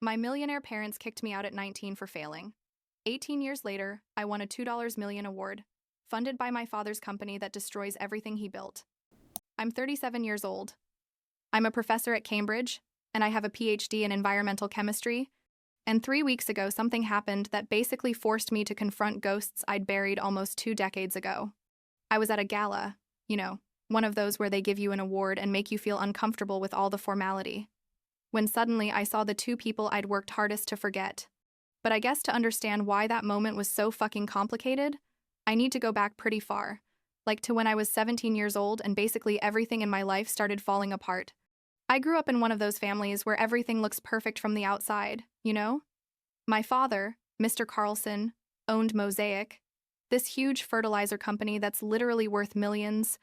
My millionaire parents kicked me out at 19 for failing. 18 years later, I won a $2 million award, funded by my father's company that destroys everything he built. I'm 37 years old. I'm a professor at Cambridge, and I have a PhD in environmental chemistry. And 3 weeks ago, something happened that basically forced me to confront ghosts I'd buried almost 2 decades ago. I was at a gala, one of those where they give you an award and make you feel uncomfortable with all the formality, when suddenly I saw the two people I'd worked hardest to forget. But I guess to understand why that moment was so fucking complicated, I need to go back pretty far, like to when I was 17 years old and basically everything in my life started falling apart. I grew up in one of those families where everything looks perfect from the outside, My father, Mr. Carlson, owned Mosaic, this huge fertilizer company that's literally worth millions,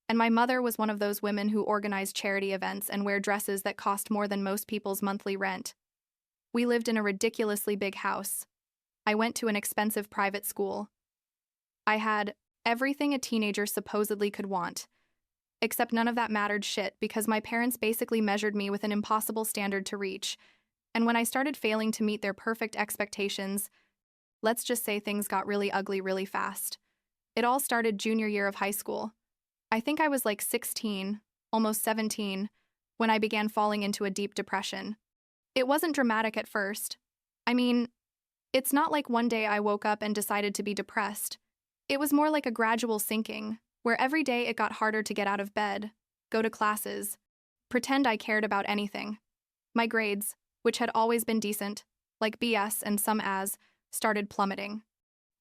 and my mother was one of those women who organize charity events and wear dresses that cost more than most people's monthly rent. We lived in a ridiculously big house. I went to an expensive private school. I had everything a teenager supposedly could want. Except none of that mattered shit because my parents basically measured me with an impossible standard to reach. And when I started failing to meet their perfect expectations, let's just say things got really ugly really fast. It all started junior year of high school. I think I was like 16, almost 17, when I began falling into a deep depression. It wasn't dramatic at first. I mean, it's not like one day I woke up and decided to be depressed. It was more like a gradual sinking, where every day it got harder to get out of bed, go to classes, pretend I cared about anything. My grades, which had always been decent, like BS and some As, started plummeting.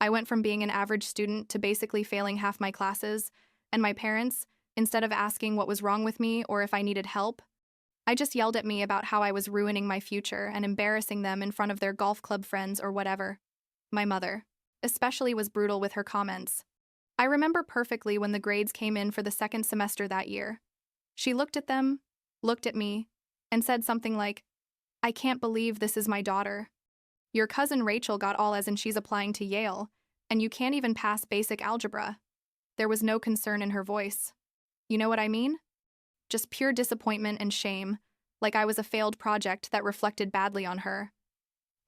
I went from being an average student to basically failing half my classes, and my parents, instead of asking what was wrong with me or if I needed help, I just yelled at me about how I was ruining my future and embarrassing them in front of their golf club friends or whatever. My mother, especially, was brutal with her comments. I remember perfectly when the grades came in for the second semester that year. She looked at them, looked at me, and said something like, "I can't believe this is my daughter. Your cousin Rachel got all A's and she's applying to Yale, and you can't even pass basic algebra." There was no concern in her voice. You know what I mean? Just pure disappointment and shame, like I was a failed project that reflected badly on her.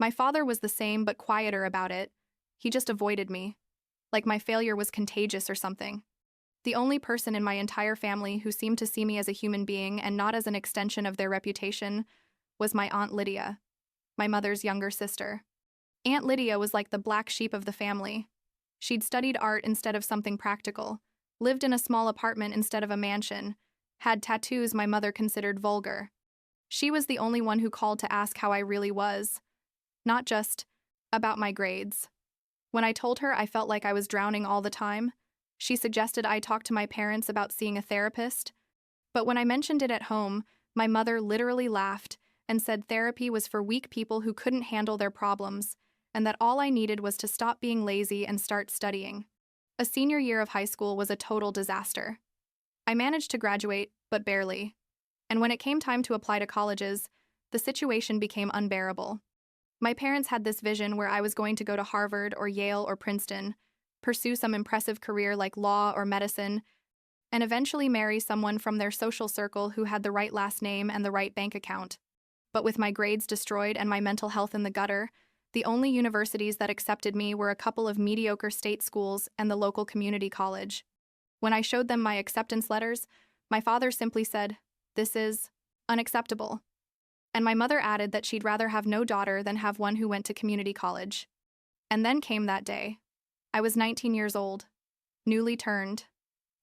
My father was the same but quieter about it. He just avoided me, like my failure was contagious or something. The only person in my entire family who seemed to see me as a human being and not as an extension of their reputation was my Aunt Lydia, my mother's younger sister. Aunt Lydia was like the black sheep of the family. She'd studied art instead of something practical, lived in a small apartment instead of a mansion, had tattoos my mother considered vulgar. She was the only one who called to ask how I really was, not just about my grades. When I told her I felt like I was drowning all the time, she suggested I talk to my parents about seeing a therapist. But when I mentioned it at home, my mother literally laughed and said therapy was for weak people who couldn't handle their problems, and that all I needed was to stop being lazy and start studying. A senior year of high school was a total disaster. I managed to graduate, but barely. And when it came time to apply to colleges, the situation became unbearable. My parents had this vision where I was going to go to Harvard or Yale or Princeton, pursue some impressive career like law or medicine, and eventually marry someone from their social circle who had the right last name and the right bank account. But with my grades destroyed and my mental health in the gutter, the only universities that accepted me were a couple of mediocre state schools and the local community college. When I showed them my acceptance letters, my father simply said, "This is unacceptable." And my mother added that she'd rather have no daughter than have one who went to community college. And then came that day. I was 19 years old, newly turned.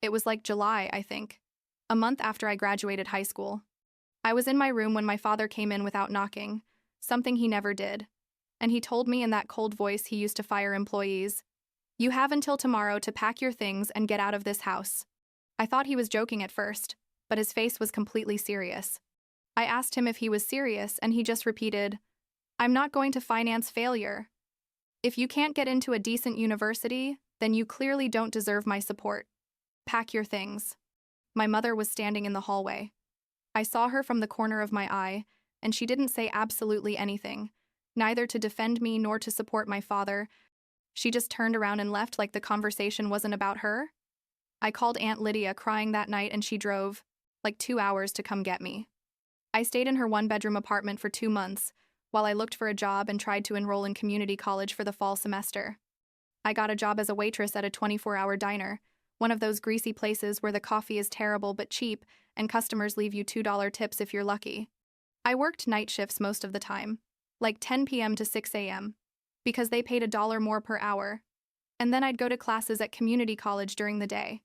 It was like July, I think, a month after I graduated high school. I was in my room when my father came in without knocking, something he never did. And he told me in that cold voice he used to fire employees, "You have until tomorrow to pack your things and get out of this house." I thought he was joking at first, but his face was completely serious. I asked him if he was serious, and he just repeated, "I'm not going to finance failure. If you can't get into a decent university, then you clearly don't deserve my support. Pack your things." My mother was standing in the hallway. I saw her from the corner of my eye, and she didn't say absolutely anything, neither to defend me nor to support my father. She just turned around and left like the conversation wasn't about her. I called Aunt Lydia crying that night, and she drove, like 2 hours, to come get me. I stayed in her one-bedroom apartment for 2 months, while I looked for a job and tried to enroll in community college for the fall semester. I got a job as a waitress at a 24-hour diner, one of those greasy places where the coffee is terrible but cheap and customers leave you $2 tips if you're lucky. I worked night shifts most of the time, like 10 p.m. to 6 a.m., because they paid $1 more per hour, and then I'd go to classes at community college during the day.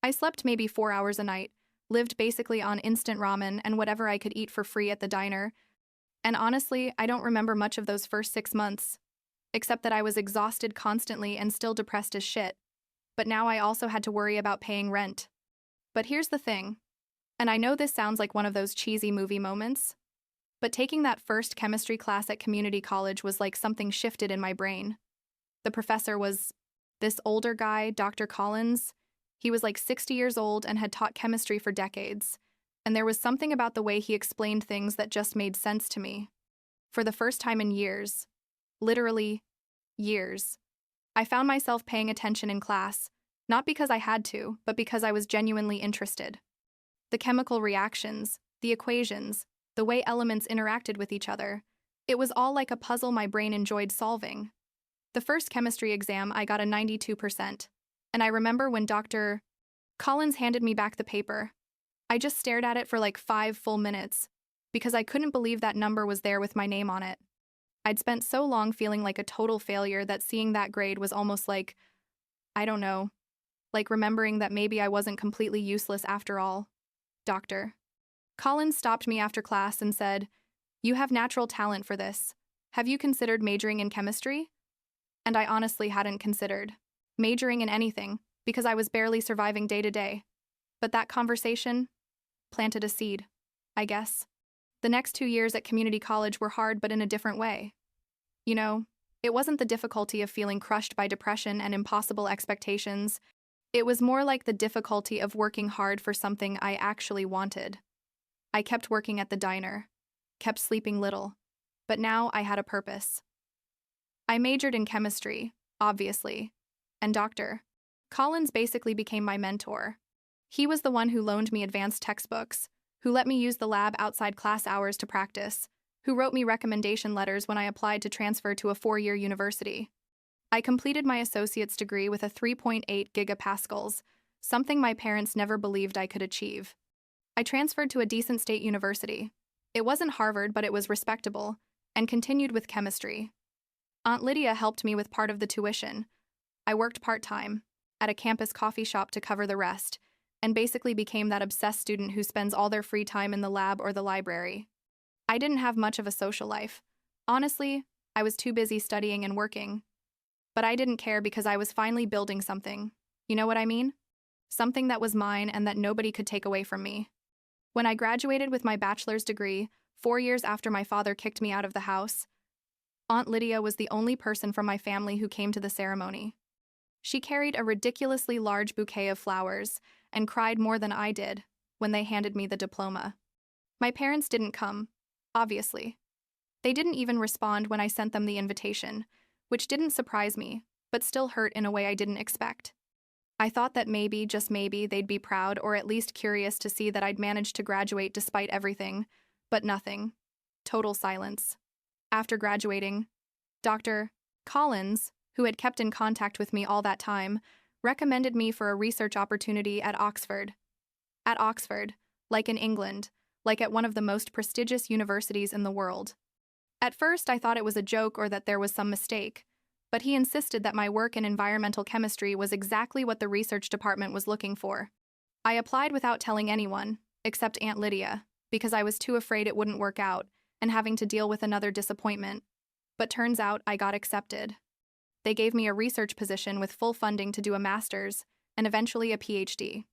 I slept maybe 4 hours a night, lived basically on instant ramen and whatever I could eat for free at the diner, and honestly, I don't remember much of those first 6 months, except that I was exhausted constantly and still depressed as shit. But now I also had to worry about paying rent. But here's the thing, and I know this sounds like one of those cheesy movie moments, but taking that first chemistry class at community college was like something shifted in my brain. The professor was this older guy, Dr. Collins. He was like 60 years old and had taught chemistry for decades, and there was something about the way he explained things that just made sense to me. For the first time in years, literally years, I found myself paying attention in class, not because I had to, but because I was genuinely interested. The chemical reactions, the equations, the way elements interacted with each other, it was all like a puzzle my brain enjoyed solving. The first chemistry exam, I got a 92%, and I remember when Dr. Collins handed me back the paper. I just stared at it for like 5 full minutes, because I couldn't believe that number was there with my name on it. I'd spent so long feeling like a total failure that seeing that grade was almost like, I don't know, like remembering that maybe I wasn't completely useless after all. Dr. Collins stopped me after class and said, "You have natural talent for this. Have you considered majoring in chemistry?" And I honestly hadn't considered majoring in anything because I was barely surviving day to day. But that conversation planted a seed, I guess. The next 2 years at community college were hard, but in a different way. You know, it wasn't the difficulty of feeling crushed by depression and impossible expectations. It was more like the difficulty of working hard for something I actually wanted. I kept working at the diner, kept sleeping little, but now I had a purpose. I majored in chemistry, obviously, and Dr. Collins basically became my mentor. He was the one who loaned me advanced textbooks, who let me use the lab outside class hours to practice, who wrote me recommendation letters when I applied to transfer to a 4-year university. I completed my associate's degree with a 3.8 gigapascals, something my parents never believed I could achieve. I transferred to a decent state university. It wasn't Harvard, but it was respectable, and continued with chemistry. Aunt Lydia helped me with part of the tuition. I worked part-time at a campus coffee shop to cover the rest, and basically became that obsessed student who spends all their free time in the lab or the library. I didn't have much of a social life. Honestly, I was too busy studying and working. But I didn't care because I was finally building something. You know what I mean? Something that was mine and that nobody could take away from me. When I graduated with my bachelor's degree, 4 years after my father kicked me out of the house, Aunt Lydia was the only person from my family who came to the ceremony. She carried a ridiculously large bouquet of flowers and cried more than I did when they handed me the diploma. My parents didn't come, obviously. They didn't even respond when I sent them the invitation, which didn't surprise me, but still hurt in a way I didn't expect. I thought that maybe, just maybe, they'd be proud or at least curious to see that I'd managed to graduate despite everything, but nothing. Total silence. After graduating, Dr. Collins, who had kept in contact with me all that time, recommended me for a research opportunity at Oxford. At Oxford, like in England, like at one of the most prestigious universities in the world. At first, I thought it was a joke or that there was some mistake, but he insisted that my work in environmental chemistry was exactly what the research department was looking for. I applied without telling anyone, except Aunt Lydia, because I was too afraid it wouldn't work out and having to deal with another disappointment. But turns out I got accepted. They gave me a research position with full funding to do a master's and eventually a PhD.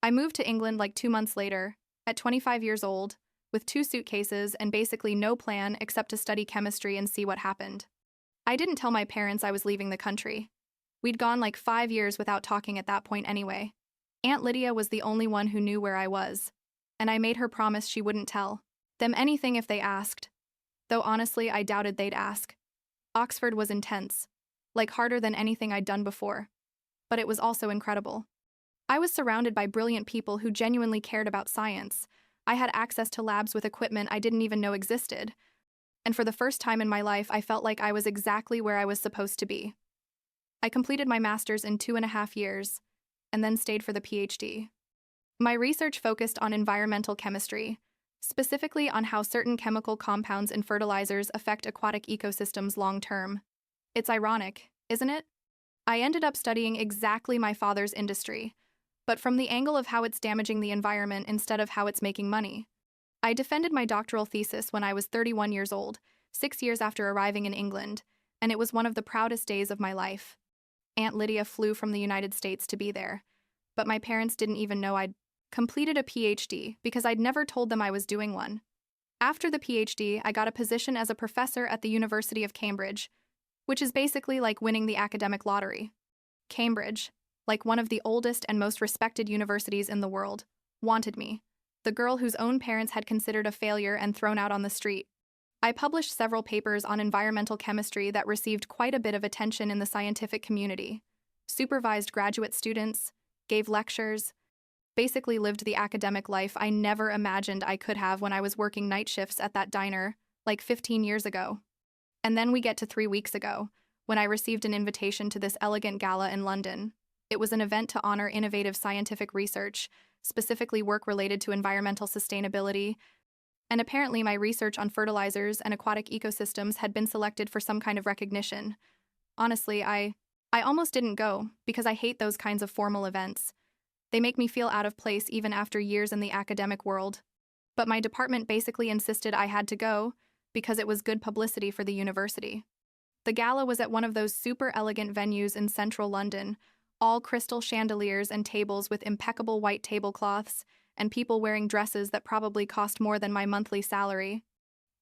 I moved to England like 2 months later, at 25 years old, with 2 suitcases and basically no plan except to study chemistry and see what happened. I didn't tell my parents I was leaving the country. We'd gone like 5 years without talking at that point anyway. Aunt Lydia was the only one who knew where I was, and I made her promise she wouldn't tell them anything if they asked. Though honestly, I doubted they'd ask. Oxford was intense, like harder than anything I'd done before. But it was also incredible. I was surrounded by brilliant people who genuinely cared about science. I had access to labs with equipment I didn't even know existed. and for the first time in my life, I felt like I was exactly where I was supposed to be. I completed my master's in 2.5 years, and then stayed for the PhD. My research focused on environmental chemistry, specifically on how certain chemical compounds in fertilizers affect aquatic ecosystems long-term. It's ironic, isn't it? I ended up studying exactly my father's industry, but from the angle of how it's damaging the environment instead of how it's making money. I defended my doctoral thesis when I was 31 years old, 6 years after arriving in England, and it was one of the proudest days of my life. Aunt Lydia flew from the United States to be there, but my parents didn't even know I'd completed a PhD because I'd never told them I was doing one. After the PhD, I got a position as a professor at the University of Cambridge, which is basically like winning the academic lottery. Cambridge, like one of the oldest and most respected universities in the world, wanted me, the girl whose own parents had considered a failure and thrown out on the street. I published several papers on environmental chemistry that received quite a bit of attention in the scientific community, supervised graduate students, gave lectures, basically lived the academic life I never imagined I could have when I was working night shifts at that diner, like 15 years ago. And then we get to 3 weeks ago, when I received an invitation to this elegant gala in London. It was an event to honor innovative scientific research, specifically work related to environmental sustainability, and apparently my research on fertilizers and aquatic ecosystems had been selected for some kind of recognition. Honestly, I almost didn't go, because I hate those kinds of formal events. They make me feel out of place even after years in the academic world. But my department basically insisted I had to go, because it was good publicity for the university. The gala was at one of those super elegant venues in central London, all crystal chandeliers and tables with impeccable white tablecloths, and people wearing dresses that probably cost more than my monthly salary.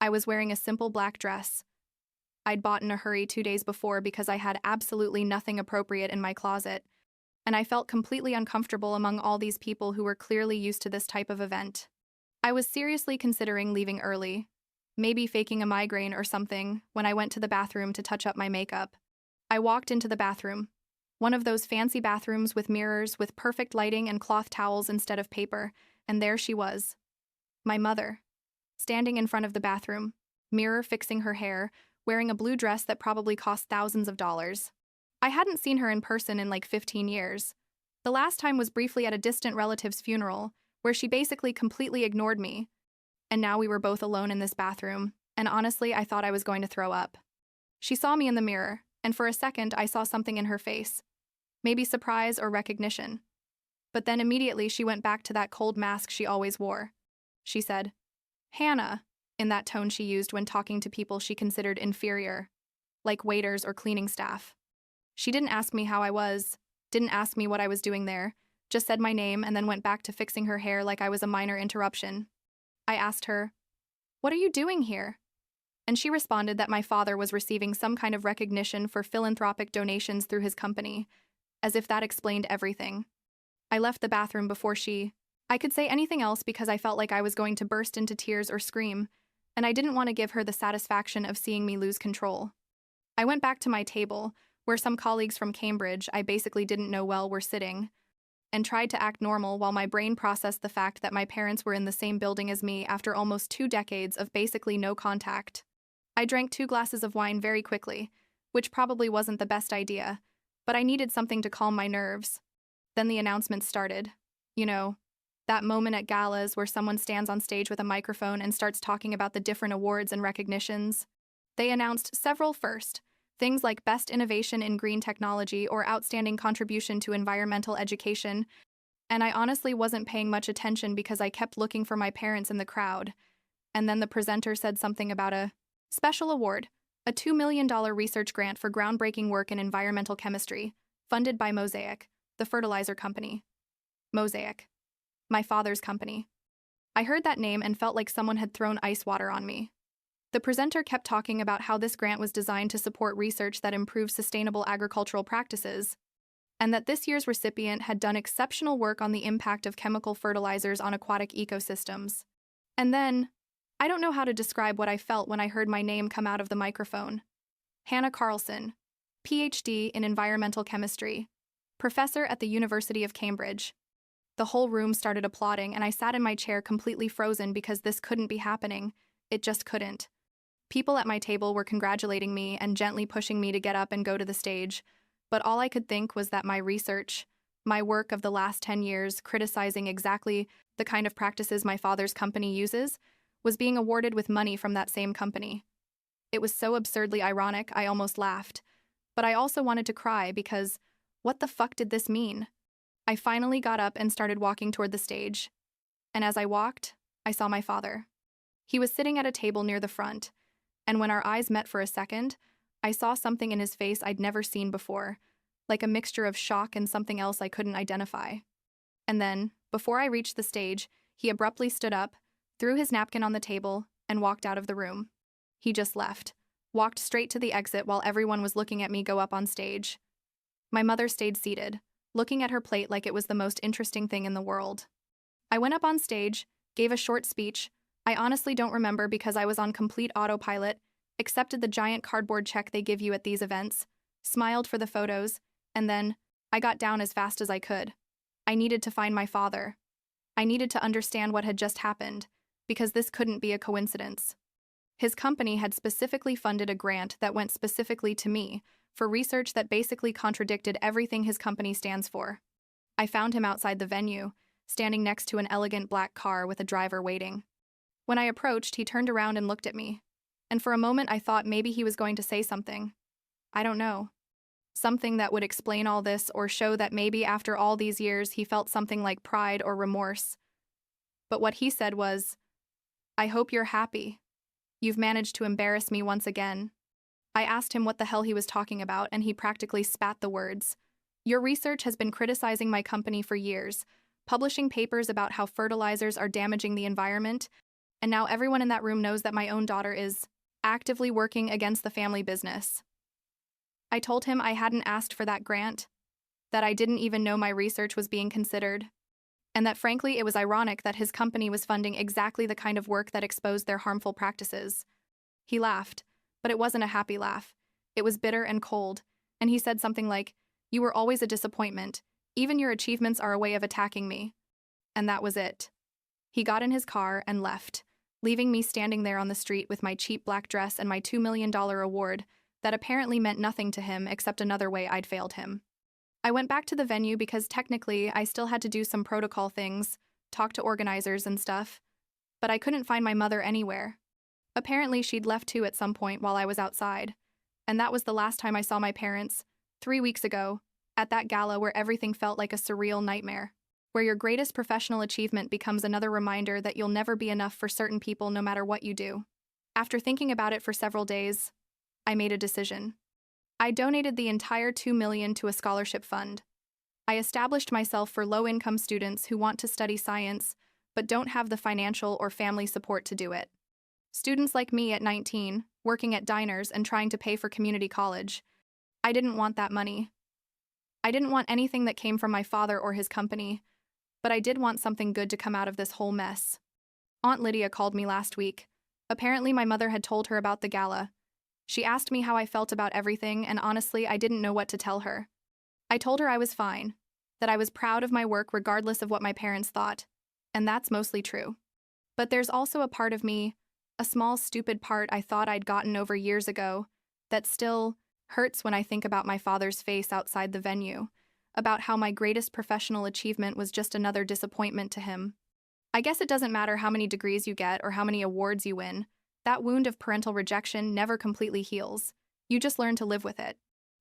I was wearing a simple black dress. I'd bought in a hurry 2 days before because I had absolutely nothing appropriate in my closet, and I felt completely uncomfortable among all these people who were clearly used to this type of event. I was seriously considering leaving early, maybe faking a migraine or something, when I went to the bathroom to touch up my makeup. I walked into the bathroom, one of those fancy bathrooms with mirrors, with perfect lighting and cloth towels instead of paper, and there she was. My mother, standing in front of the bathroom, mirror fixing her hair, wearing a blue dress that probably cost thousands of dollars. I hadn't seen her in person in like 15 years. The last time was briefly at a distant relative's funeral, where she basically completely ignored me. And now we were both alone in this bathroom, and honestly, I thought I was going to throw up. She saw me in the mirror, and for a second I saw something in her face. Maybe surprise or recognition. But then immediately she went back to that cold mask she always wore. She said, "Hannah," in that tone she used when talking to people she considered inferior, like waiters or cleaning staff. She didn't ask me how I was, didn't ask me what I was doing there, just said my name and then went back to fixing her hair like I was a minor interruption. I asked her, "What are you doing here?" And she responded that my father was receiving some kind of recognition for philanthropic donations through his company, as if that explained everything. I left the bathroom before I could say anything else because I felt like I was going to burst into tears or scream, and I didn't want to give her the satisfaction of seeing me lose control. I went back to my table, where some colleagues from Cambridge I basically didn't know well were sitting, and tried to act normal while my brain processed the fact that my parents were in the same building as me after almost 2 decades of basically no contact. I drank 2 glasses of wine very quickly, which probably wasn't the best idea, but I needed something to calm my nerves. Then the announcement started. You know, that moment at galas where someone stands on stage with a microphone and starts talking about the different awards and recognitions. They announced several first, things like Best Innovation in Green Technology or Outstanding Contribution to Environmental Education, and I honestly wasn't paying much attention because I kept looking for my parents in the crowd. And then the presenter said something about a special award, a $2 million research grant for groundbreaking work in environmental chemistry, funded by Mosaic, the fertilizer company. Mosaic. My father's company. I heard that name and felt like someone had thrown ice water on me. The presenter kept talking about how this grant was designed to support research that improves sustainable agricultural practices, and that this year's recipient had done exceptional work on the impact of chemical fertilizers on aquatic ecosystems. And then, I don't know how to describe what I felt when I heard my name come out of the microphone. Hannah Carlson, PhD in environmental chemistry, professor at the University of Cambridge. The whole room started applauding, and I sat in my chair completely frozen because this couldn't be happening. It just couldn't. People at my table were congratulating me and gently pushing me to get up and go to the stage, but all I could think was that my research, my work of the last 10 years criticizing exactly the kind of practices my father's company uses, was being awarded with money from that same company. It was so absurdly ironic, I almost laughed. But I also wanted to cry because, what the fuck did this mean? I finally got up and started walking toward the stage. And as I walked, I saw my father. He was sitting at a table near the front, and when our eyes met for a second, I saw something in his face I'd never seen before, like a mixture of shock and something else I couldn't identify. And then, before I reached the stage, he abruptly stood up, threw his napkin on the table, and walked out of the room. He just left, walked straight to the exit while everyone was looking at me go up on stage. My mother stayed seated, looking at her plate like it was the most interesting thing in the world. I went up on stage, gave a short speech. I honestly don't remember because I was on complete autopilot, accepted the giant cardboard check they give you at these events, smiled for the photos, and then I got down as fast as I could. I needed to find my father. I needed to understand what had just happened, because this couldn't be a coincidence. His company had specifically funded a grant that went specifically to me for research that basically contradicted everything his company stands for. I found him outside the venue, standing next to an elegant black car with a driver waiting. When I approached, he turned around and looked at me. And for a moment, I thought maybe he was going to say something. I don't know. Something that would explain all this or show that maybe after all these years he felt something like pride or remorse. But what he said was, "I hope you're happy. You've managed to embarrass me once again." I asked him what the hell he was talking about, and he practically spat the words. "Your research has been criticizing my company for years, publishing papers about how fertilizers are damaging the environment, and now everyone in that room knows that my own daughter is actively working against the family business." I told him I hadn't asked for that grant, that I didn't even know my research was being considered, and that frankly it was ironic that his company was funding exactly the kind of work that exposed their harmful practices. He laughed, but it wasn't a happy laugh. It was bitter and cold, and he said something like, "You were always a disappointment. Even your achievements are a way of attacking me." And that was it. He got in his car and left, leaving me standing there on the street with my cheap black dress and my $2 million award that apparently meant nothing to him except another way I'd failed him. I went back to the venue because technically I still had to do some protocol things, talk to organizers and stuff, but I couldn't find my mother anywhere. Apparently she'd left too at some point while I was outside, and that was the last time I saw my parents, 3 weeks ago, at that gala where everything felt like a surreal nightmare, where your greatest professional achievement becomes another reminder that you'll never be enough for certain people no matter what you do. After thinking about it for several days, I made a decision. I donated the entire $2 million to a scholarship fund. I established myself for low-income students who want to study science but don't have the financial or family support to do it. Students like me at 19, working at diners and trying to pay for community college. I didn't want that money. I didn't want anything that came from my father or his company, but I did want something good to come out of this whole mess. Aunt Lydia called me last week. Apparently my mother had told her about the gala. She asked me how I felt about everything, and honestly, I didn't know what to tell her. I told her I was fine, that I was proud of my work regardless of what my parents thought, and that's mostly true. But there's also a part of me, a small stupid part I thought I'd gotten over years ago, that still hurts when I think about my father's face outside the venue, about how my greatest professional achievement was just another disappointment to him. I guess it doesn't matter how many degrees you get or how many awards you win. That wound of parental rejection never completely heals. You just learn to live with it.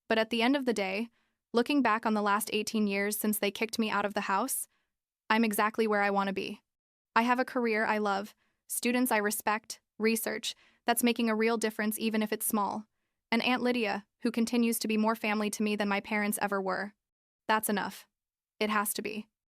But at the end of the day, looking back on the last 18 years since they kicked me out of the house, I'm exactly where I want to be. I have a career I love, students I respect, research that's making a real difference even if it's small, and Aunt Lydia, who continues to be more family to me than my parents ever were. That's enough. It has to be.